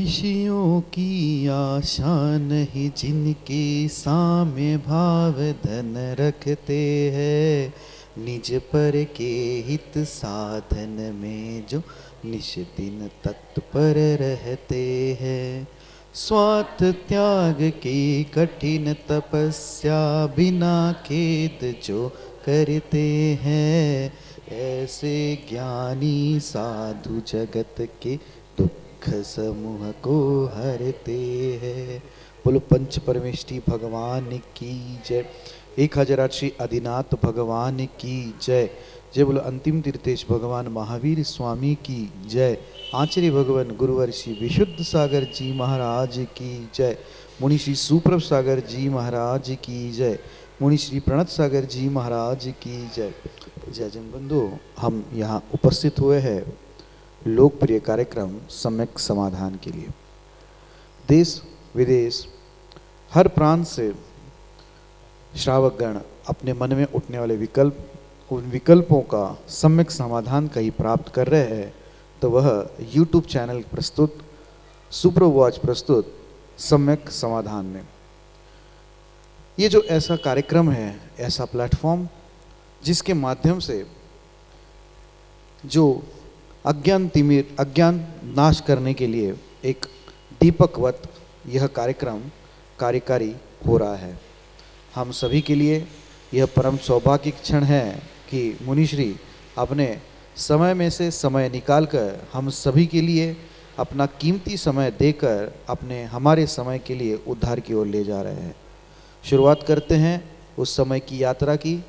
ऋषियों की आशा नहीं, जिनके सामे भाव धन रखते हैं। निज पर के हित साधन में जो निश दिन तत्पर रहते हैं। स्वार्थ त्याग की कठिन तपस्या बिना खेद जो करते हैं। ऐसे ज्ञानी साधु जगत के दुख समूह को हरते हैं। बोलो पंच परमेष्टि भगवान की जय। 1008 श्री आदिनाथ भगवान की जय। जय बोलो अंतिम तीर्थेश भगवान महावीर स्वामी की जय। आचार्य भगवान गुरुवर श्री विशुद्ध सागर जी महाराज की जय। मुनि श्री सुप्रभ सागर जी महाराज की जय। मुनि श्री प्रणत सागर जी महाराज की जय। जय जन बंधु, हम यहाँ उपस्थित हुए हैं लोकप्रिय कार्यक्रम सम्यक समाधान के लिए। देश विदेश हर प्रांत से श्रावकगण अपने मन में उठने वाले उन विकल्पों का सम्यक समाधान कहीं प्राप्त कर रहे हैं, तो वह YouTube चैनल प्रस्तुत सुप्रभ वॉच प्रस्तुत सम्यक समाधान में ये जो ऐसा कार्यक्रम है, ऐसा प्लेटफॉर्म जिसके माध्यम से जो अज्ञान नाश करने के लिए एक दीपकवत यह कार्यक्रम कार्यकारी हो रहा है। हम सभी के लिए यह परम सौभाग्य क्षण है कि मुनिश्री अपने समय में से समय निकालकर हम सभी के लिए अपना कीमती समय देकर हमारे समय के लिए उद्धार की ओर ले जा रहे हैं। शुरुआत करते हैं उस समय की यात्रा की,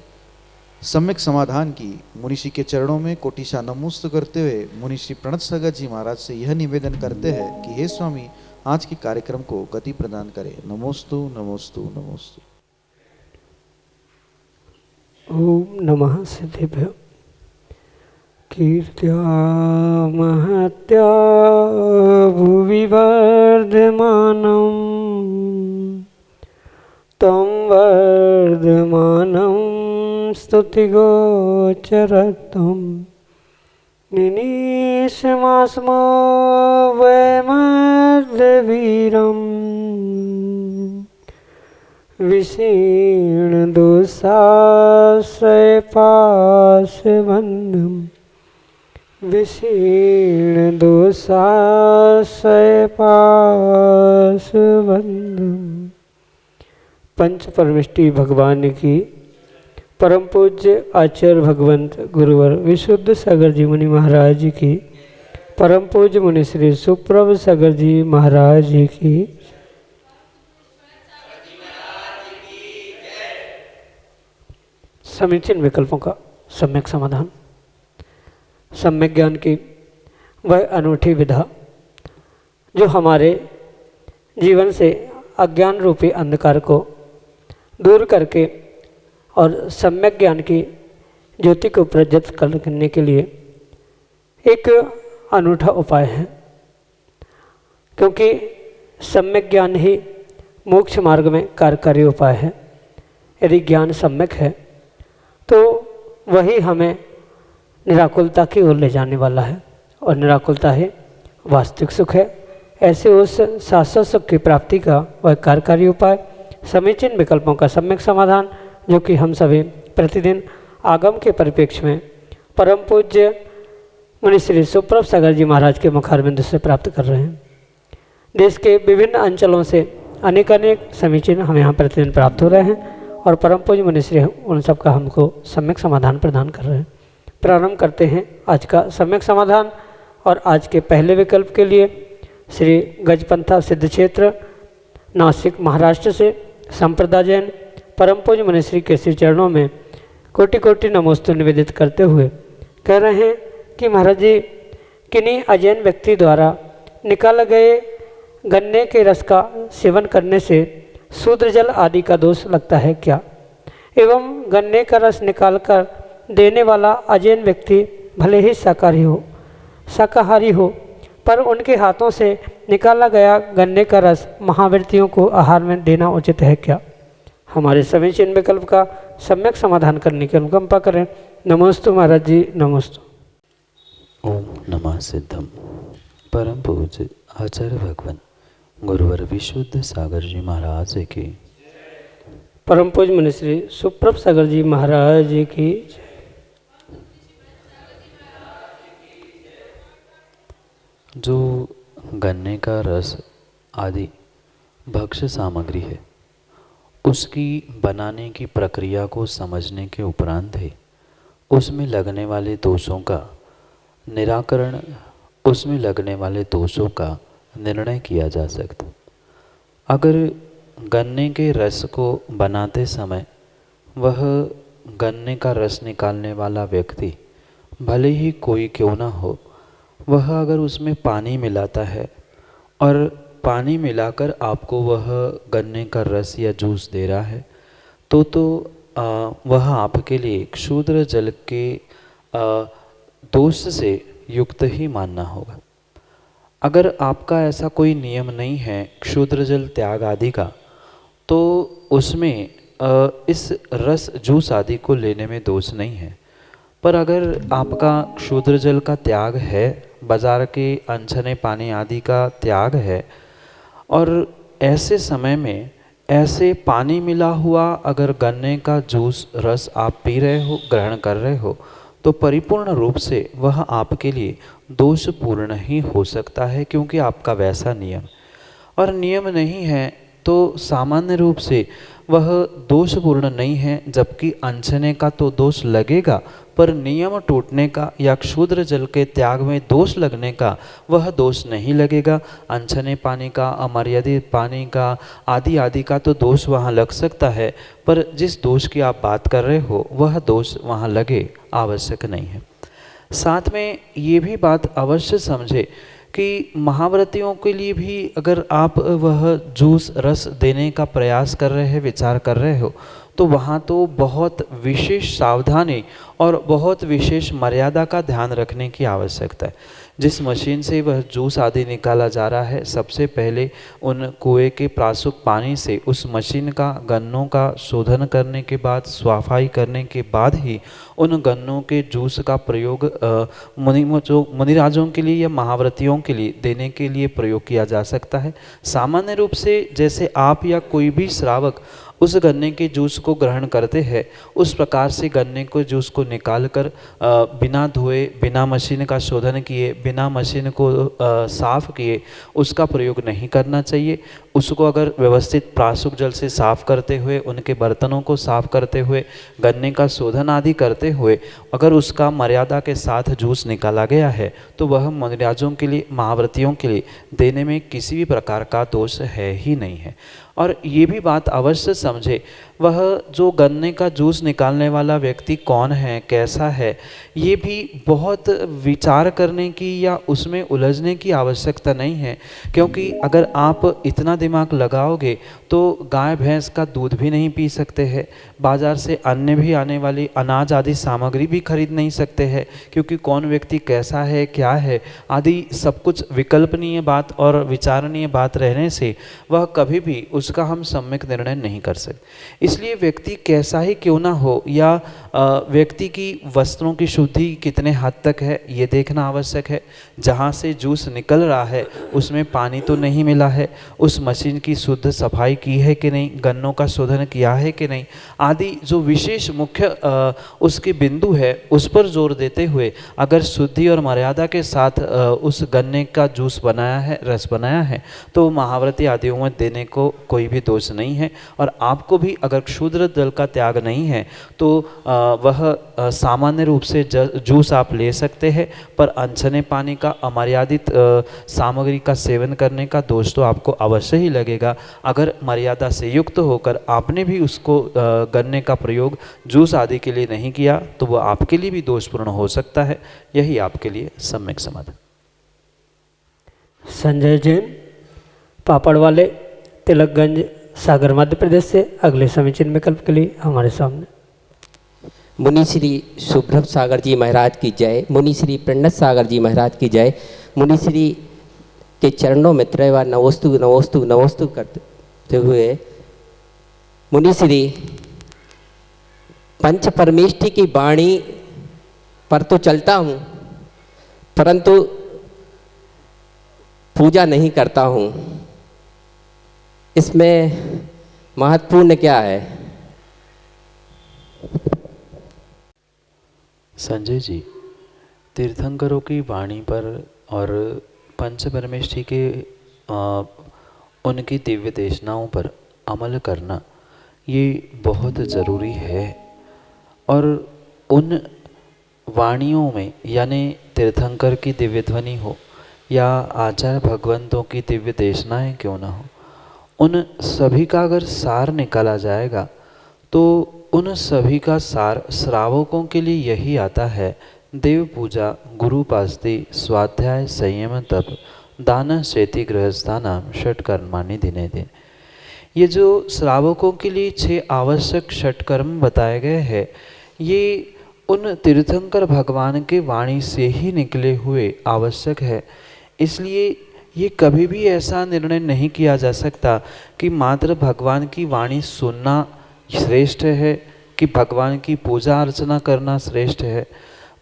सम्यक समाधान की। मुनिश्री के चरणों में कोटिशा नमोस्तु करते हुए मुनिश्री प्रणत सागर जी महाराज से यह निवेदन करते हैं कि हे स्वामी, आज के कार्यक्रम को गति प्रदान करें। नमोस्तु नमोस्तु नमोस्तु। ओम नमः सिद्धिभ्यो। कीर्त्या महत्या भुवि वर्धमानं तं वर्धमानं स्तुतिगोचरतं निनीशमास्मो वैमद्यवीरम् विशीर्णदोषाश्रयपाशबन्धं विशीर्णदोषाश्रयपाशबन्धं। पंच परमेष्टि भगवान की परम पूज्य आचार्य भगवंत गुरुवर विशुद्ध सागर जी मुनि महाराज की, परम पूज्य मुनि श्री सुप्रभ सागर जी महाराज जी की, समीचीन विकल्पों का सम्यक समाधान। सम्यक ज्ञान की वह अनूठी विधा जो हमारे जीवन से अज्ञान रूपी अंधकार को दूर करके और सम्यक ज्ञान की ज्योति को प्रज्वलित करने के लिए एक अनूठा उपाय है, क्योंकि सम्यक ज्ञान ही मोक्ष मार्ग में कार्यकारी उपाय है। यदि ज्ञान सम्यक है तो वही हमें निराकुलता की ओर ले जाने वाला है, और निराकुलता ही वास्तविक सुख है। ऐसे उस शाश्वत सुख की प्राप्ति का वह कार्यकारी उपाय समीचीन विकल्पों का सम्यक समाधान, जो कि हम सभी प्रतिदिन आगम के परिप्रेक्ष्य में परम पूज्य मुनि श्री सुप्रभ सागर जी महाराज के मुखारबिंद से प्राप्त कर रहे हैं। देश के विभिन्न अंचलों से अनेक समीचीन हमें यहाँ प्रतिदिन प्राप्त हो रहे हैं, और परम पूज्य मुनि श्री उन सब का हमको सम्यक समाधान प्रदान कर रहे हैं। प्रारंभ करते हैं आज का सम्यक समाधान। और आज के पहले विकल्प के लिए श्री गजपंथा सिद्ध क्षेत्र नासिक महाराष्ट्र से संप्रदा जैन परम पूज्य मुनि श्री के श्री चरणों में कोटि कोटि नमोस्तु निवेदित करते हुए कह रहे हैं कि महाराज जी, किन्हीं अजैन व्यक्ति द्वारा निकाले गए गन्ने के रस का सेवन करने से शूद्र जल आदि का दोष लगता है क्या? एवं गन्ने का रस निकालकर देने वाला अजैन व्यक्ति भले ही शाकाहारी हो, पर उनके हाथों से निकाला गया गन्ने का रस महाव्रतियों को आहार में देना उचित है क्या? हमारे समीचीन विकल्प का सम्यक समाधान करने की अनुकंपा करें। नमोस्तु महाराज जी, नमोस्तु। ओम नमः सिद्धम। परम पूज्य आचार्य भगवान गुरुवर विशुद्ध सागर जी महाराज की, परम पूज्य मुनि श्री सुप्रभ सागर जी महाराज जी की। जो गन्ने का रस आदि भक्ष्य सामग्री है, उसकी बनाने की प्रक्रिया को समझने के उपरांत ही उसमें लगने वाले दोषों का निराकरण, उसमें लगने वाले दोषों का निर्णय किया जा सकता। अगर गन्ने के रस को बनाते समय वह गन्ने का रस निकालने वाला व्यक्ति भले ही कोई क्यों ना हो, वह अगर उसमें पानी मिलाता है और पानी मिलाकर आपको वह गन्ने का रस या जूस दे रहा है, तो वह आपके लिए क्षुद्र जल के दोष से युक्त ही मानना होगा। अगर आपका ऐसा कोई नियम नहीं है क्षुद्र जल त्याग आदि का, तो उसमें इस रस जूस आदि को लेने में दोष नहीं है। पर अगर आपका क्षुद्र जल का त्याग है, बाजार के अनछने पानी आदि का त्याग है, और ऐसे समय में ऐसे पानी मिला हुआ अगर गन्ने का जूस रस आप पी रहे हो, ग्रहण कर रहे हो, तो परिपूर्ण रूप से वह आपके लिए दोषपूर्ण ही हो सकता है, क्योंकि आपका वैसा नियम और नियम नहीं है तो सामान्य रूप से वह दोषपूर्ण नहीं है। जबकि अनछने का तो दोष लगेगा, पर नियम टूटने का या क्षुद्र जल के त्याग में दोष लगने का वह दोष नहीं लगेगा। अनछने पानी का, अमर्यादित पानी का आदि आदि का तो दोष वहाँ लग सकता है, पर जिस दोष की आप बात कर रहे हो वह दोष वहाँ लगे आवश्यक नहीं है। साथ में ये भी बात अवश्य समझे कि महाव्रतियों के लिए भी अगर आप वह जूस रस देने का प्रयास कर रहे हैं, विचार कर रहे हो, तो वहाँ तो बहुत विशेष सावधानी और बहुत विशेष मर्यादा का ध्यान रखने की आवश्यकता है। जिस मशीन से वह जूस आदि निकाला जा रहा है, सबसे पहले उन कुएं के प्रासुक पानी से उस मशीन का गन्नों का शोधन करने के बाद, सफाई करने के बाद ही उन गन्नों के जूस का प्रयोग मुनिराजों के लिए या महाव्रतियों के लिए देने के लिए प्रयोग किया जा सकता है। सामान्य रूप से जैसे आप या कोई भी श्रावक उस गन्ने के जूस को ग्रहण करते हैं, उस प्रकार से गन्ने को जूस को निकाल कर बिना धोए, बिना मशीन का शोधन किए, बिना मशीन को साफ़ किए उसका प्रयोग नहीं करना चाहिए। उसको अगर व्यवस्थित प्रासुक जल से साफ़ करते हुए, उनके बर्तनों को साफ़ करते हुए, गन्ने का शोधन आदि करते हुए अगर उसका मर्यादा के साथ जूस निकाला गया है, तो वह मुनिराजों के लिए, महाव्रतियों के लिए देने में किसी भी प्रकार का दोष है ही नहीं है। और ये भी बात अवश्य समझे, वह जो गन्ने का जूस निकालने वाला व्यक्ति कौन है, कैसा है, ये भी बहुत विचार करने की या उसमें उलझने की आवश्यकता नहीं है। क्योंकि अगर आप इतना दिमाग लगाओगे तो गाय भैंस का दूध भी नहीं पी सकते हैं, बाज़ार से अन्य भी आने वाली अनाज आदि सामग्री भी खरीद नहीं सकते हैं, क्योंकि कौन व्यक्ति कैसा है, क्या है आदि सब कुछ विकल्पनीय बात और विचारणीय बात रहने से वह कभी भी उसका हम सम्यक निर्णय नहीं कर सकते। इसलिए व्यक्ति कैसा ही क्यों ना हो, या व्यक्ति की वस्त्रों की शुद्धि कितने हद तक है ये देखना आवश्यक है। जहाँ से जूस निकल रहा है उसमें पानी तो नहीं मिला है, उस मशीन की शुद्ध सफाई की है कि नहीं, गन्नों का शोधन किया है कि नहीं आदि जो विशेष मुख्य उसके बिंदु है उस पर जोर देते हुए अगर शुद्धि और मर्यादा के साथ उस गन्ने का जूस बनाया है, रस बनाया है, तो महाव्रती आदियों में देने को कोई भी दोष नहीं है। और आपको भी अगर क्षुद्र जल का त्याग नहीं है तो वह सामान्य रूप से जूस आप ले सकते हैं, पर अनछने पानी का, अमर्यादित सामग्री का सेवन करने का दोष तो आपको अवश्य ही लगेगा। अगर मर्यादा से युक्त होकर आपने भी उसको गन्ने का प्रयोग जूस आदि के लिए नहीं किया तो वह आपके लिए भी दोषपूर्ण हो सकता है। यही आपके लिए सम्यक समाधान। संजय जैन, पापड़ वाले, तिलकगंज, सागर, मध्य प्रदेश से अगले समीचीन विकल्प के लिए हमारे सामने। मुनि श्री सुब्रत सागर जी महाराज की जय, मुनि श्री प्रणत सागर जी महाराज की जय। मुनि श्री के चरणों में त्रयवार नमोस्तु नमोस्तु नमोस्तु करते हुए मुनि श्री पंच परमेष्टि की वाणी पर तो चलता हूँ, परंतु पूजा नहीं करता हूँ, इसमें महत्वपूर्ण क्या है? संजय जी, तीर्थंकरों की वाणी पर और पंच परमेष्ठी के उनकी दिव्य देशनाओं पर अमल करना ये बहुत ज़रूरी है। और उन वाणियों में, यानी तीर्थंकर की दिव्य ध्वनि हो या आचार्य भगवंतों की दिव्य देशनाएं क्यों ना हो, उन सभी का अगर सार निकाला जाएगा तो उन सभी का सार श्रावकों के लिए यही आता है: देव पूजा, गुरु उपासना, स्वाध्याय, संयम, तप, दान, शेति, गृहस्थानाम, षट्कर्माणि दिने दिन। ये जो श्रावकों के लिए 6 आवश्यक षट्कर्म बताए गए हैं, ये उन तीर्थंकर भगवान के वाणी से ही निकले हुए आवश्यक है। इसलिए ये कभी भी ऐसा निर्णय नहीं किया जा सकता कि मात्र भगवान की वाणी सुनना श्रेष्ठ है कि भगवान की पूजा अर्चना करना श्रेष्ठ है।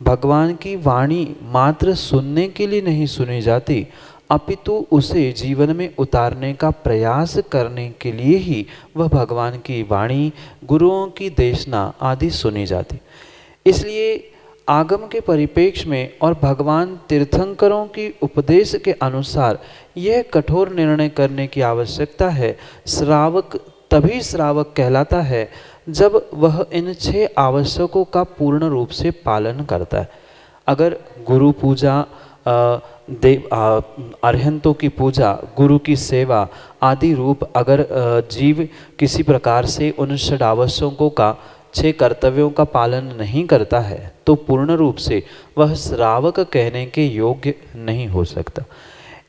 भगवान की वाणी मात्र सुनने के लिए नहीं सुनी जाती, अपितु उसे जीवन में उतारने का प्रयास करने के लिए ही वह भगवान की वाणी, गुरुओं की देशना आदि सुनी जाती। इसलिए आगम के परिप्रेक्ष्य में और भगवान तीर्थंकरों की उपदेश के अनुसार यह कठोर निर्णय करने की आवश्यकता है। श्रावक तभी श्रावक कहलाता है जब वह इन 6 आवश्यकों का पूर्ण रूप से पालन करता है। अगर गुरु पूजा, अरहंतों की पूजा, गुरु की सेवा आदि रूप अगर जीव किसी प्रकार से उन षडावश्यकों का, 6 कर्तव्यों का पालन नहीं करता है तो पूर्ण रूप से वह श्रावक कहने के योग्य नहीं हो सकता।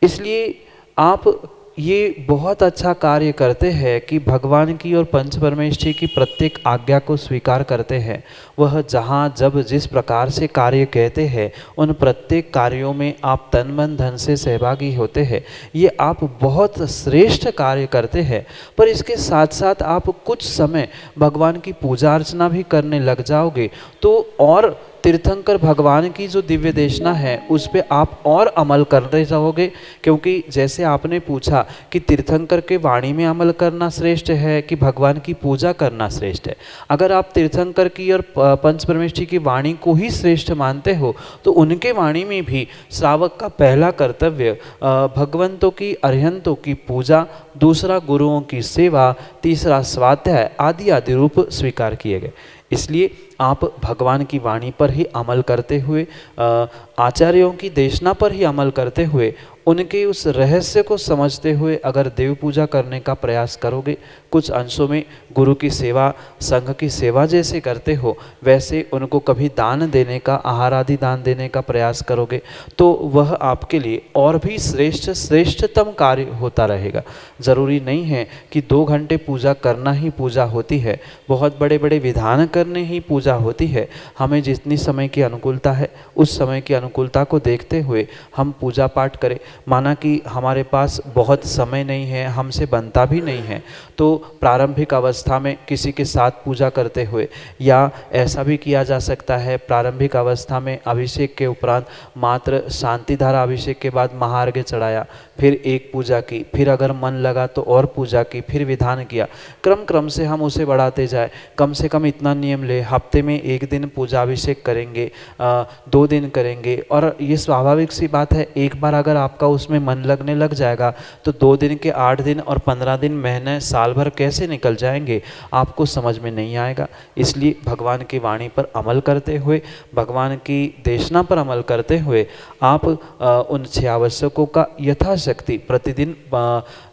इसलिए आप ये बहुत अच्छा कार्य करते हैं कि भगवान की और पंच परमेष्ठी की प्रत्येक आज्ञा को स्वीकार करते हैं। वह जहाँ जब जिस प्रकार से कार्य कहते हैं उन प्रत्येक कार्यों में आप तन मन धन से सहभागी होते हैं। ये आप बहुत श्रेष्ठ कार्य करते हैं। पर इसके साथ साथ आप कुछ समय भगवान की पूजा अर्चना भी करने लग जाओगे तो और तीर्थंकर भगवान की जो दिव्य देशना है उस पे आप और अमल करते जाओगे। क्योंकि जैसे आपने पूछा कि तीर्थंकर के वाणी में अमल करना श्रेष्ठ है कि भगवान की पूजा करना श्रेष्ठ है, अगर आप तीर्थंकर की और पंच परमेष्ठी की वाणी को ही श्रेष्ठ मानते हो तो उनके वाणी में भी श्रावक का पहला कर्तव्य भगवंतों की, अरहंतों की पूजा, दूसरा गुरुओं की सेवा, तीसरा स्वाध्याय आदि आदि रूप स्वीकार किए गए। इसलिए आप भगवान की वाणी पर ही अमल करते हुए, आचार्यों की देशना पर ही अमल करते हुए, उनके उस रहस्य को समझते हुए अगर देव पूजा करने का प्रयास करोगे, कुछ अंशों में गुरु की सेवा, संघ की सेवा जैसे करते हो वैसे उनको कभी दान देने का, आहार आदि दान देने का प्रयास करोगे तो वह आपके लिए और भी श्रेष्ठतम कार्य होता रहेगा। ज़रूरी नहीं है कि 2 घंटे पूजा करना ही पूजा होती है, बहुत बड़े बड़े विधान करने ही पूजा होती है। हमें जितनी समय की अनुकूलता है उस समय की अनुकूलता को देखते हुए हम पूजा पाठ करें। माना कि हमारे पास बहुत समय नहीं है, हमसे बनता भी नहीं है, तो प्रारंभिक अवस्था में किसी के साथ पूजा करते हुए, या ऐसा भी किया जा सकता है प्रारंभिक अवस्था में अभिषेक के उपरांत मात्र शांति धारा अभिषेक के बाद महार्घ्य चढ़ाया, फिर एक पूजा की, फिर अगर मन लगा तो और पूजा की, फिर विधान किया, क्रम से हम उसे बढ़ाते जाए। कम से कम इतना नियम ले, हफ्ते में 1 दिन पूजा अभिषेक करेंगे, 2 दिन करेंगे। और ये स्वाभाविक सी बात है, एक बार अगर आपका उसमें मन लगने लग जाएगा तो 2 दिन के 8 दिन और 15 दिन, महीने, साल भर कैसे निकल जाएंगे आपको समझ में नहीं आएगा। इसलिए भगवान की वाणी पर अमल करते हुए, भगवान की देशना पर अमल करते हुए आप उन 6 आवश्यकों का यथाशक्ति प्रतिदिन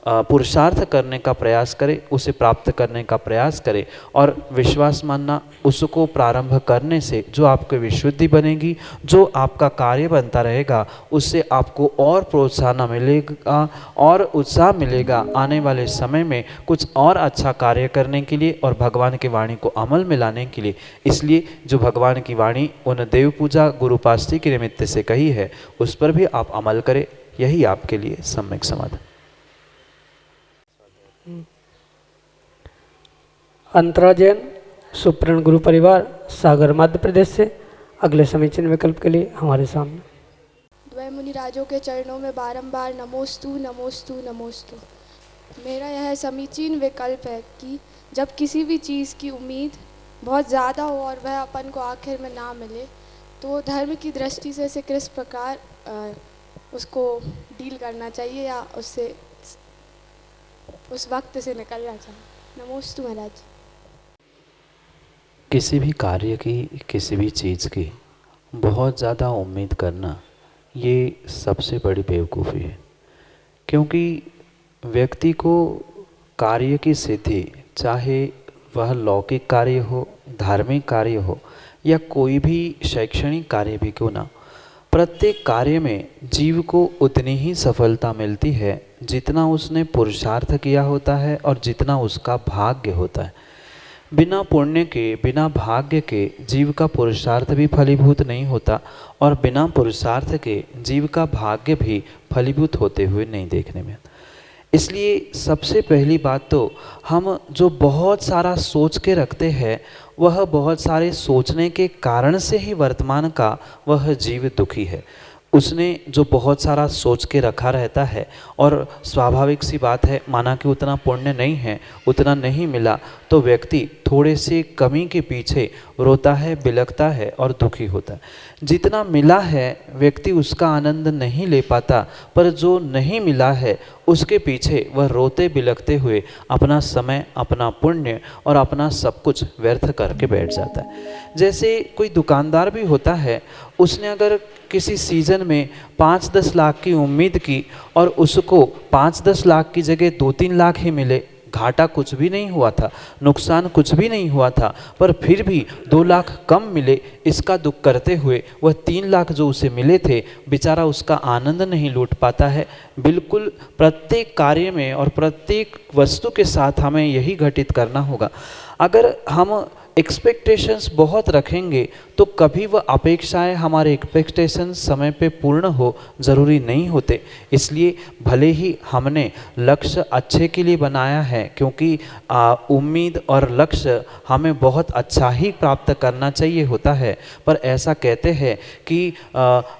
पुरुषार्थ करने का प्रयास करें, उसे प्राप्त करने का प्रयास करें और विश्वास मानना, उसको प्रारंभ करने से जो आपको विशुद्धि बनेगी, जो आपका कार्य बनता रहेगा, उससे आपको और प्रोत्साहन मिलेगा और उत्साह मिलेगा आने वाले समय में कुछ और अच्छा कार्य करने के लिए और भगवान की वाणी को अमल में लाने के लिए। इसलिए जो भगवान की वाणी उन देव पूजा, गुरु उपासना के निमित्त से कही है उस पर भी आप अमल करें, यही आपके लिए सम्यक समाधान। अंतरा जैन, सुप्रण गुरु परिवार, सागर, मध्य प्रदेश से अगले समीचीन विकल्प के लिए हमारे सामने। वह मुनिराजों के चरणों में बारंबार नमोस्तु नमोस्तु नमोस्तु। मेरा यह समीचीन विकल्प है कि जब किसी भी चीज़ की उम्मीद बहुत ज़्यादा हो और वह अपन को आखिर में ना मिले, तो धर्म की दृष्टि से किस प्रकार उसको डील करना चाहिए या उससे उस वक्त से निकलना चाहिए। नमोस्तु महाराज। किसी भी कार्य की, किसी भी चीज़ की बहुत ज़्यादा उम्मीद करना ये सबसे बड़ी बेवकूफ़ी है, क्योंकि व्यक्ति को कार्य की सिद्धि, चाहे वह लौकिक कार्य हो, धार्मिक कार्य हो या कोई भी शैक्षणिक कार्य भी क्यों ना, प्रत्येक कार्य में जीव को उतनी ही सफलता मिलती है जितना उसने पुरुषार्थ किया होता है और जितना उसका भाग्य होता है। बिना पुण्य के, बिना भाग्य के जीव का पुरुषार्थ भी फलीभूत नहीं होता और बिना पुरुषार्थ के जीव का भाग्य भी फलीभूत होते हुए नहीं देखने में। इसलिए सबसे पहली बात तो हम जो बहुत सारा सोच के रखते हैं, वह बहुत सारे सोचने के कारण से ही वर्तमान का वह जीव दुखी है। उसने जो बहुत सारा सोच के रखा रहता है और स्वाभाविक सी बात है, माना कि उतना पुण्य नहीं है, उतना नहीं मिला, तो व्यक्ति थोड़े से कमी के पीछे रोता है, बिलखता है और दुखी होता है। जितना मिला है व्यक्ति उसका आनंद नहीं ले पाता, पर जो नहीं मिला है उसके पीछे वह रोते बिलखते हुए अपना समय, अपना पुण्य और अपना सब कुछ व्यर्थ करके बैठ जाता है। जैसे कोई दुकानदार भी होता है, उसने अगर किसी सीज़न में 5-10 लाख की उम्मीद की और उसको 5-10 लाख की जगह 2-3 लाख ही मिले, घाटा कुछ भी नहीं हुआ था, नुकसान कुछ भी नहीं हुआ था, पर फिर भी 2 लाख कम मिले, इसका दुख करते हुए वह 3 लाख जो उसे मिले थे, बेचारा उसका आनंद नहीं लूट पाता है। बिल्कुल प्रत्येक कार्य में और प्रत्येक वस्तु के साथ हमें यही घटित करना होगा। अगर हम एक्सपेक्टेशंस बहुत रखेंगे तो कभी वह अपेक्षाएं, हमारे एक्सपेक्टेशंस समय पे पूर्ण हो ज़रूरी नहीं होते। इसलिए भले ही हमने लक्ष्य अच्छे के लिए बनाया है, क्योंकि उम्मीद और लक्ष्य हमें बहुत अच्छा ही प्राप्त करना चाहिए होता है, पर ऐसा कहते हैं कि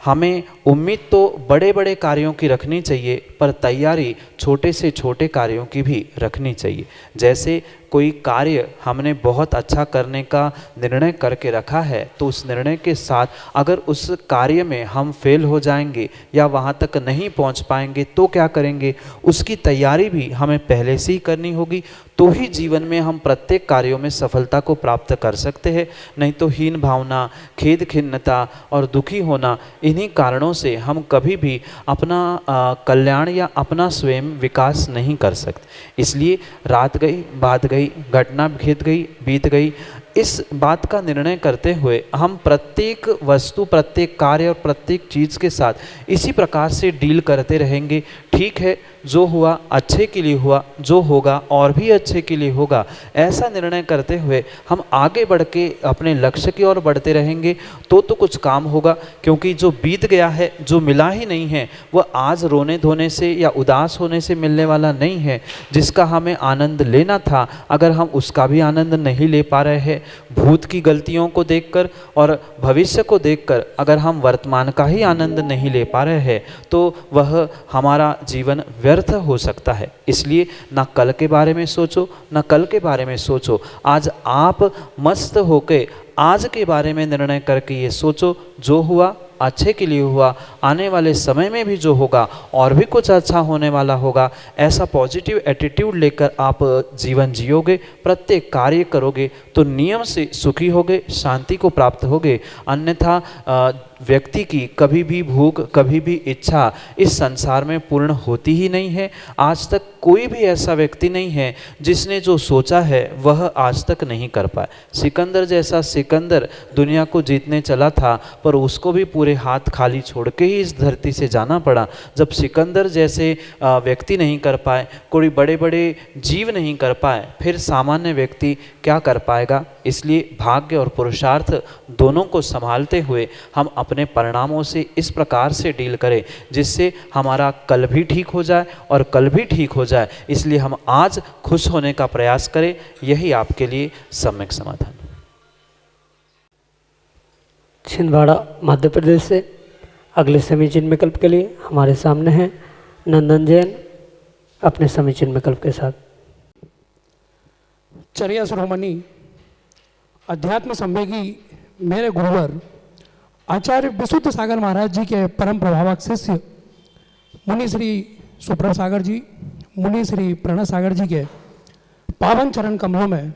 हमें उम्मीद तो बड़े बड़े कार्यों की रखनी चाहिए, पर तैयारी छोटे से छोटे कार्यों की भी रखनी चाहिए। जैसे कोई कार्य हमने बहुत अच्छा करने का निर्णय करके रखा है, तो उस निर्णय के साथ अगर उस कार्य में हम फेल हो जाएंगे या वहाँ तक नहीं पहुँच पाएंगे तो क्या करेंगे, उसकी तैयारी भी हमें पहले से ही करनी होगी, तो ही जीवन में हम प्रत्येक कार्यों में सफलता को प्राप्त कर सकते हैं। नहीं तो हीन भावना, खेद खिन्नता और दुखी होना, इन्हीं कारणों से हम कभी भी अपना कल्याण या अपना स्वयं विकास नहीं कर सकते। इसलिए रात गई, बात गई, घटना बीत गई, इस बात का निर्णय करते हुए हम प्रत्येक वस्तु, प्रत्येक कार्य और प्रत्येक चीज़ के साथ इसी प्रकार से डील करते रहेंगे। ठीक है, जो हुआ अच्छे के लिए हुआ, जो होगा और भी अच्छे के लिए होगा, ऐसा निर्णय करते हुए हम आगे बढ़ के अपने लक्ष्य की ओर बढ़ते रहेंगे तो कुछ काम होगा। क्योंकि जो बीत गया है, जो मिला ही नहीं है, वह आज रोने धोने से या उदास होने से मिलने वाला नहीं है। जिसका हमें आनंद लेना था, अगर हम उसका भी आनंद नहीं ले पा रहे हैं, भूत की गलतियों को देखकर और भविष्य को देखकर अगर हम वर्तमान का ही आनंद नहीं ले पा रहे हैं, तो वह हमारा जीवन व्यर्थ हो सकता है। इसलिए ना कल के बारे में सोचो, ना कल के बारे में सोचो। आज आप मस्त होके आज के बारे में निर्णय करके ये सोचो, जो हुआ अच्छे के लिए हुआ, आने वाले समय में भी जो होगा और भी कुछ अच्छा होने वाला होगा। ऐसा पॉजिटिव एटीट्यूड लेकर आप जीवन जियोगे, प्रत्येक कार्य करोगे तो नियम से सुखी होगे, शांति को प्राप्त होगे। अन्यथा व्यक्ति की कभी भी भूख, कभी भी इच्छा इस संसार में पूर्ण होती ही नहीं है। आज तक कोई भी ऐसा व्यक्ति नहीं है जिसने जो सोचा है वह आज तक नहीं कर पाया। सिकंदर जैसा सिकंदर दुनिया को जीतने चला था, पर उसको भी पूरे हाथ खाली छोड़ के ही इस धरती से जाना पड़ा। जब सिकंदर जैसे व्यक्ति नहीं कर पाए, कोई बड़े बड़े जीव नहीं कर पाए, फिर सामान्य व्यक्ति क्या कर पाएगा। इसलिए भाग्य और पुरुषार्थ दोनों को संभालते हुए हम अपने परिणामों से इस प्रकार से डील करें जिससे हमारा कल भी ठीक हो जाए और कल भी ठीक हो जाए। इसलिए हम आज खुश होने का प्रयास करें, यही आपके लिए सम्यक समाधान। छिंदवाड़ा मध्य प्रदेश से अगले समीचीन विकल्प के लिए हमारे सामने हैं नंदन जैन अपने समीचीन विकल्प के साथ। चर्या शिरोमणि अध्यात्म संवेगी मेरे गुरुवर आचार्य विशुद्ध सागर महाराज जी के परम प्रभावक शिष्य मुनि श्री सुप्रभ सागर जी, मुनि श्री प्रणत सागर जी के पावन चरण कमलों में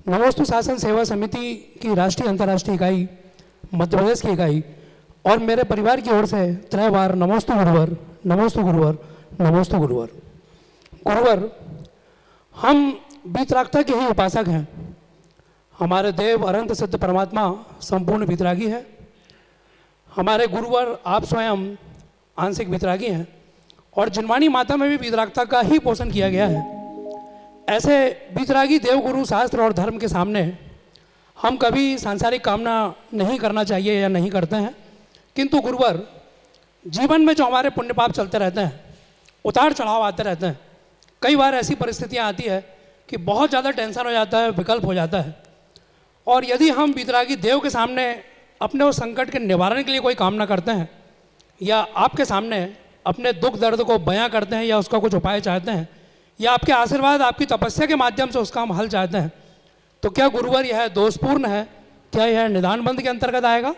नमोस्तु शासन सेवा समिति की राष्ट्रीय अंतर्राष्ट्रीय इकाई, मध्य प्रदेश की इकाई और मेरे परिवार की ओर से 3 बार नमोस्तु गुरुवर, नमोस्तु गुरुवर, नमोस्तु गुरुवर। गुरुवर, हम वीतरागता के ही उपासक हैं। हमारे देव अनंत सिद्ध परमात्मा संपूर्ण वीतरागी है। हमारे गुरुवर आप स्वयं आंशिक वीतरागी हैं और जिनवाणी माता में भी वीतरागता का ही पोषण किया गया है। ऐसे वीतरागी देवगुरु शास्त्र और धर्म के सामने हम कभी सांसारिक कामना नहीं करना चाहिए या नहीं करते हैं, किंतु गुरुवर, जीवन में जो हमारे पुण्य पाप चलते रहते हैं, उतार चढ़ाव आते रहते हैं, कई बार ऐसी परिस्थितियां आती है कि बहुत ज़्यादा टेंशन हो जाता है, विकल्प हो जाता है, और यदि हम वीतरागी देव के सामने अपने उस संकट के निवारण के लिए कोई कामना करते हैं या आपके सामने अपने दुख दर्द को बयां करते हैं या उसका कुछ उपाय चाहते हैं या आपके आशीर्वाद, आपकी तपस्या के माध्यम से उसका हम हल चाहते हैं, तो क्या गुरुवर यह दोषपूर्ण है? क्या यह निदान बंद के अंतर्गत आएगा?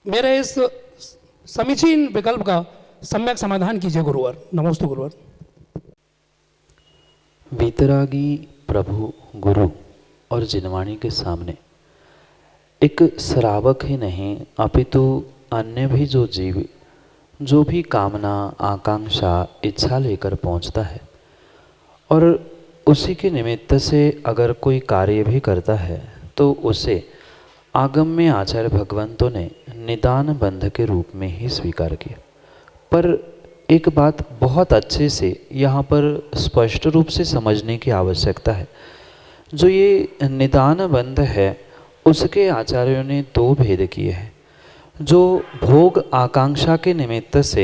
मेरे इस समीचीन विकल्प का सम्यक समाधान कीजिए गुरुवर। नमोस्तु गुरुवर। वीतरागी प्रभु गुरु और जिनवाणी के सामने एक श्रावक ही नहीं अपितु अन्य भी जो जीव जो भी कामना, आकांक्षा, इच्छा लेकर पहुंचता है और उसी के निमित्त से अगर कोई कार्य भी करता है तो उसे आगम में आचार्य भगवंतों ने निदान बंध के रूप में ही स्वीकार किया। पर एक बात बहुत अच्छे से यहाँ पर स्पष्ट रूप से समझने की आवश्यकता है। जो ये निदान बंध है उसके आचार्यों ने 2 भेद किए हैं। जो भोग आकांक्षा के निमित्त से,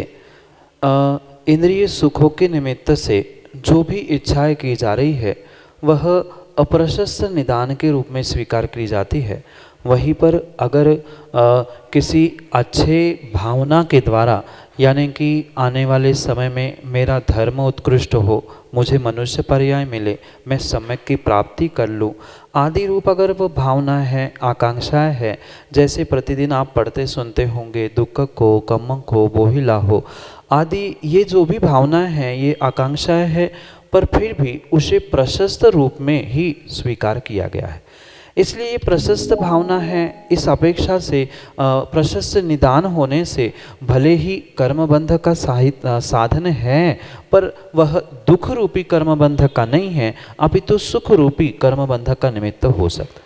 इंद्रिय सुखों के निमित्त से जो भी इच्छाएं की जा रही है वह अप्रशस्त निदान के रूप में स्वीकार की जाती है। वहीं पर अगर किसी अच्छे भावना के द्वारा, यानी कि आने वाले समय में मेरा धर्म उत्कृष्ट हो, मुझे मनुष्य पर्याय मिले, मैं सम्यक की प्राप्ति कर लूँ आदि रूप अगर वो भावना है, आकांक्षाएं है, जैसे प्रतिदिन आप पढ़ते सुनते होंगे दुख को, कम्म को, बोहिला हो आदि, ये जो भी भावनाएं हैं, ये आकांक्षाएं है, पर फिर भी उसे प्रशस्त रूप में ही स्वीकार किया गया है। इसलिए ये प्रशस्त भावना है, इस अपेक्षा से प्रशस्त निदान होने से भले ही कर्मबंध का साधन है, पर वह दुख रूपी कर्मबंध का नहीं है, अपितु सुख रूपी कर्मबंध का निमित्त हो सकता।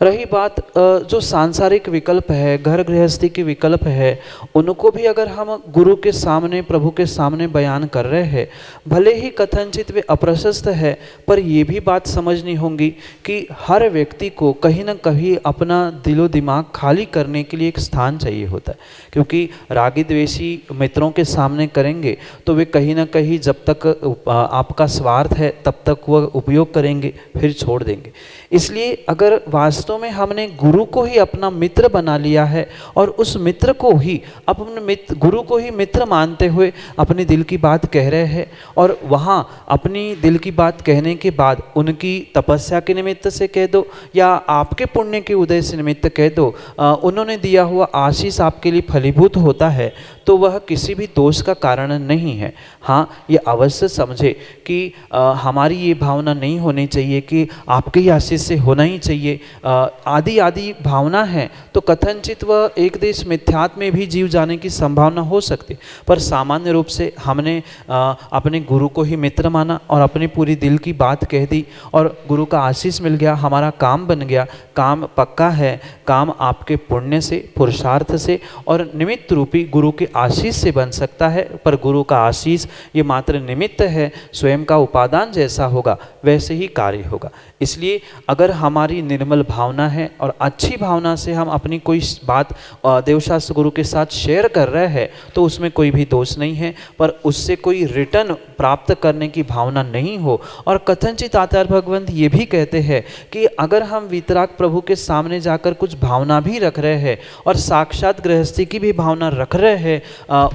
रही बात जो सांसारिक विकल्प है, घर गृहस्थी के विकल्प है, उनको भी अगर हम गुरु के सामने, प्रभु के सामने बयान कर रहे हैं, भले ही कथनचित वे अप्रशस्त है, पर ये भी बात समझनी होगी कि हर व्यक्ति को कहीं ना कहीं अपना दिलो दिमाग खाली करने के लिए एक स्थान चाहिए होता है। क्योंकि रागी द्वेषी मित्रों के सामने करेंगे तो वे कहीं ना कहीं जब तक आपका स्वार्थ है तब तक वह उपयोग करेंगे, फिर छोड़ देंगे। इसलिए अगर वास्तव में हमने गुरु को ही अपना मित्र बना लिया है और उस मित्र को ही, अपने मित्र, गुरु को ही मित्र मानते हुए अपने दिल की बात कह रहे हैं, और वहाँ अपनी दिल की बात कहने के बाद उनकी तपस्या के निमित्त से कह दो या आपके पुण्य के उदय से निमित्त कह दो, उन्होंने दिया हुआ आशीष आपके लिए फलीभूत होता है, तो वह किसी भी दोष का कारण नहीं है। हाँ, ये अवश्य समझे कि हमारी ये भावना नहीं होनी चाहिए कि आपके ही आशीष से होना ही चाहिए, आदि आदि भावना है तो कथनचित वह एक देश मिथ्यात्व में भी जीव जाने की संभावना हो सकती। पर सामान्य रूप से हमने अपने गुरु को ही मित्र माना और अपनी पूरी दिल की बात कह दी और गुरु का आशीष मिल गया, हमारा काम बन गया। काम पक्का है, काम आपके पुण्य से, पुरुषार्थ से और निमित्त रूपी गुरु के आशीष से बन सकता है, पर गुरु का आशीष ये मात्र निमित्त है, स्वयं का उपादान जैसा होगा वैसे ही कार्य होगा। इसलिए अगर हमारी निर्मल भावना है और अच्छी भावना से हम अपनी कोई बात देवशास्त्र गुरु के साथ शेयर कर रहे हैं तो उसमें कोई भी दोष नहीं है, पर उससे कोई रिटर्न प्राप्त करने की भावना नहीं हो। और कथनचित आचार्य भगवंत ये भी कहते हैं कि अगर हम वीतराग प्रभु के सामने जाकर कुछ भावना भी रख रहे हैं और साक्षात गृहस्थी की भी भावना रख रहे हैं,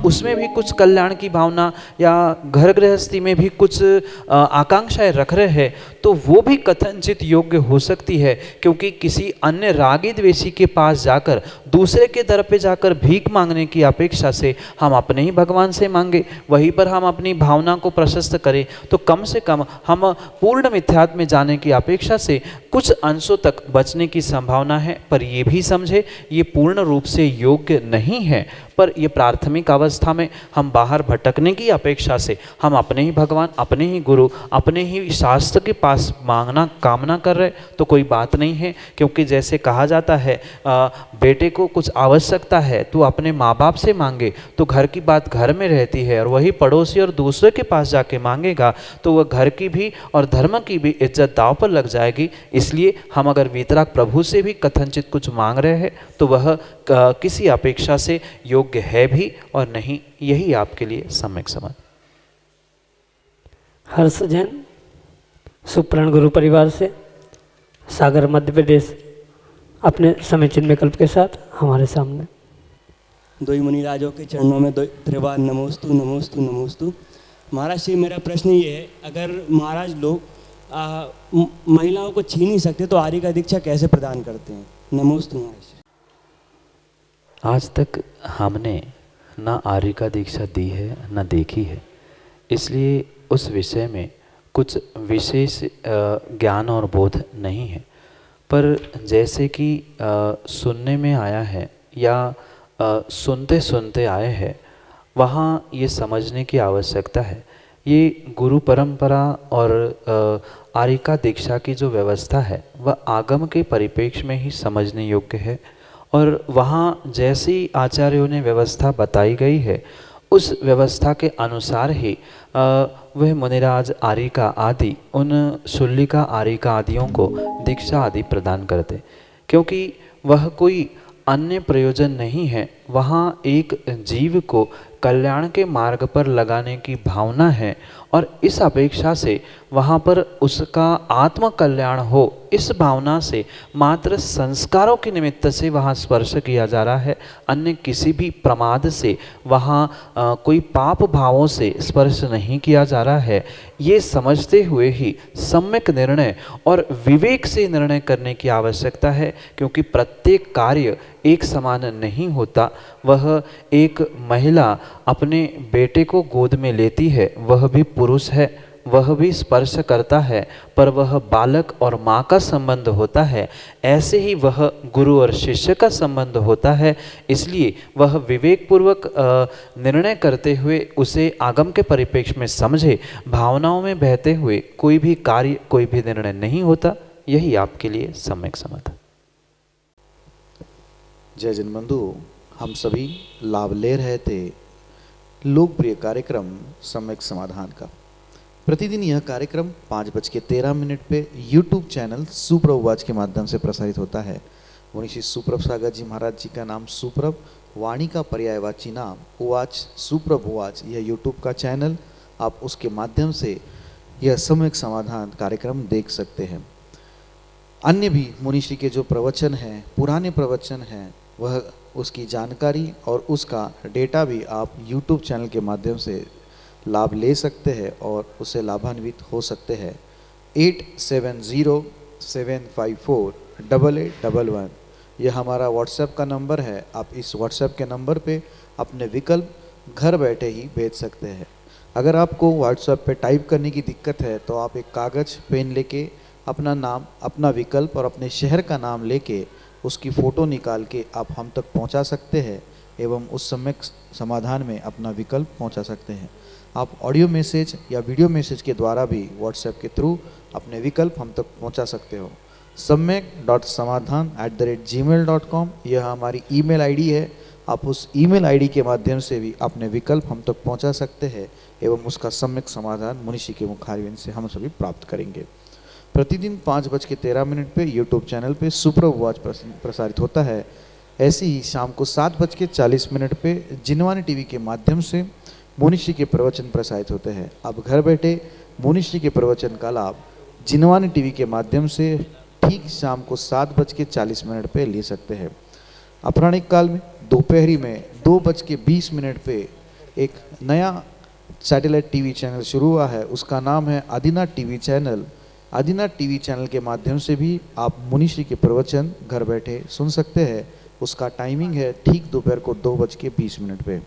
उसमें भी कुछ कल्याण की भावना या घर गृहस्थी में भी कुछ आकांक्षाएं रख रहे हैं, तो वो भी कथनचित योग्य हो सकती है। क्योंकि किसी अन्य रागी द्वेषी के पास जाकर दूसरे के दर पे जाकर भीख मांगने की अपेक्षा से हम अपने ही भगवान से मांगे, वहीं पर हम अपनी भावना को प्रशस्त करें, तो कम से कम हम पूर्ण मिथ्यात्व में जाने की अपेक्षा से कुछ अंशों तक बचने की संभावना है। पर ये भी समझे ये पूर्ण रूप से योग्य नहीं है, पर ये प्राथमिक अवस्था में हम बाहर भटकने की अपेक्षा से हम अपने ही भगवान, अपने ही गुरु, अपने ही शास्त्र के पास मांगना कामना कर रहे तो कोई बात नहीं है। क्योंकि जैसे कहा जाता है बेटे को कुछ आवश्यकता है तो अपने माँ बाप से मांगे तो घर की बात घर में रहती है, और वही पड़ोसी और दूसरे के पास जाके मांगेगा तो वह घर की भी और धर्म की भी इज्जत दांव पर लग जाएगी। इसलिए हम अगर वीतराग प्रभु से भी कथनचित कुछ मांग रहे हैं तो वह किसी अपेक्षा से योग्य है भी और नहीं, यही आपके लिए सम्यक समाधान। हर्ष जैन सुप्रण गुरु परिवार से सागर मध्य प्रदेश अपने समीचीन विकल्प के साथ हमारे सामने। दो मुनिराजों के चरणों में दो त्रिवार नमोस्तु नमोस्तु नमोस्तु। महाराज जी मेरा प्रश्न ये है, अगर महाराज लोग महिलाओं को छीन नहीं सकते तो आर्य का दीक्षा कैसे प्रदान करते हैं? नमोस्तु महाराज। आज तक हमने ना आर्य का दीक्षा दी है ना देखी है, इसलिए उस विषय में कुछ विशेष ज्ञान और बोध नहीं है। पर जैसे कि सुनने में आया है या सुनते सुनते आए हैं, वहाँ ये समझने की आवश्यकता है। ये गुरु परंपरा और आर्यिका दीक्षा की जो व्यवस्था है वह आगम के परिप्रेक्ष्य में ही समझने योग्य है। और वहाँ जैसी आचार्यों ने व्यवस्था बताई गई है उस व्यवस्था के अनुसार ही वह मुनिराज आर्यिका आदि उन शुल्लिका आर्यिका आदियों को दीक्षा आदि प्रदान करते, क्योंकि वह कोई अन्य प्रयोजन नहीं है। वहाँ एक जीव को कल्याण के मार्ग पर लगाने की भावना है और इस अपेक्षा से वहाँ पर उसका आत्म कल्याण हो, इस भावना से मात्र संस्कारों के निमित्त से वहाँ स्पर्श किया जा रहा है। अन्य किसी भी प्रमाद से वहाँ कोई पाप भावों से स्पर्श नहीं किया जा रहा है। ये समझते हुए ही सम्यक निर्णय और विवेक से निर्णय करने की आवश्यकता है, क्योंकि प्रत्येक कार्य एक समान नहीं होता। वह एक महिला अपने बेटे को गोद में लेती है, वह भी पुरुष है, वह भी स्पर्श करता है, पर वह बालक और माँ का संबंध होता है। ऐसे ही वह गुरु और शिष्य का संबंध होता है। इसलिए वह विवेकपूर्वक निर्णय करते हुए उसे आगम के परिप्रेक्ष्य में समझे, भावनाओं में बहते हुए कोई भी कार्य, कोई भी निर्णय नहीं होता। यही आपके लिए सम्यक समाधान। जय जनबंधु, हम सभी लाभ ले रहे थे लोकप्रिय कार्यक्रम सम्यक समाधान का। प्रतिदिन यह कार्यक्रम 5:13 पे यूट्यूब चैनल सुप्रभ वाच के माध्यम से प्रसारित होता है। मुनिश्री सुप्रभ सागर जी महाराज जी का नाम सुप्रभ, वाणी का पर्यायवाची नाम उवाच, सुप्रभ उवाच, यह यूट्यूब का चैनल, आप उसके माध्यम से यह सम्यक समाधान कार्यक्रम देख सकते हैं। अन्य भी मुनिश्री के जो प्रवचन हैं, पुराने प्रवचन हैं, वह उसकी जानकारी और उसका डेटा भी आप YouTube चैनल के माध्यम से लाभ ले सकते हैं और उससे लाभान्वित हो सकते हैं। 8707548811 यह हमारा व्हाट्सएप का नंबर है। आप इस व्हाट्सएप के नंबर पे अपने विकल्प घर बैठे ही भेज सकते हैं। अगर आपको व्हाट्सएप पे टाइप करने की दिक्कत है तो आप एक कागज़ पेन लेके अपना नाम, अपना विकल्प और अपने शहर का नाम लेके उसकी फ़ोटो निकाल के आप हम तक पहुंचा सकते हैं एवं उस सम्यक समाधान में अपना विकल्प पहुंचा सकते हैं। आप ऑडियो मैसेज या वीडियो मैसेज के द्वारा भी व्हाट्सएप के थ्रू अपने विकल्प हम तक पहुंचा सकते हो। सम्यक.समाधान@gmail.com यह हमारी ईमेल आईडी है। आप उस ईमेल आईडी के माध्यम से भी अपने विकल्प हम तक पहुंचा सकते हैं एवं उसका सम्यक समाधान मुनिषी के मुखारविंद से हम सभी प्राप्त करेंगे। प्रतिदिन 5:13 पे यूट्यूब चैनल पे सुप्रभात प्रसारित होता है। ऐसे ही शाम को 7:40 पे जिनवानी टीवी के माध्यम से मुनिषी के प्रवचन प्रसारित होते हैं। आप घर बैठे मुनिषी के प्रवचन का लाभ जिनवानी टीवी के माध्यम से ठीक शाम को 7:40 पे ले सकते हैं। अपराह्निक काल में दोपहरी में 2:20 पे एक नया सैटेलाइट टीवी चैनल शुरू हुआ है, उसका नाम है आदिना टीवी चैनल। आदिना टीवी चैनल के माध्यम से भी आप मुनिश्री के प्रवचन घर बैठे सुन सकते हैं। उसका टाइमिंग है ठीक दोपहर को 2:20 पे।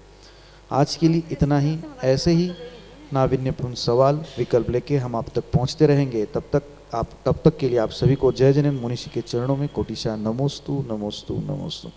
आज के लिए इतना ही। ऐसे ही नाविन्यपूर्ण सवाल विकल्प लेके हम आप तक पहुंचते रहेंगे। तब तक के लिए आप सभी को जय जैन मुनिषी के चरणों में कोटिशा नमोस्तु नमोस्तु नमोस्तु।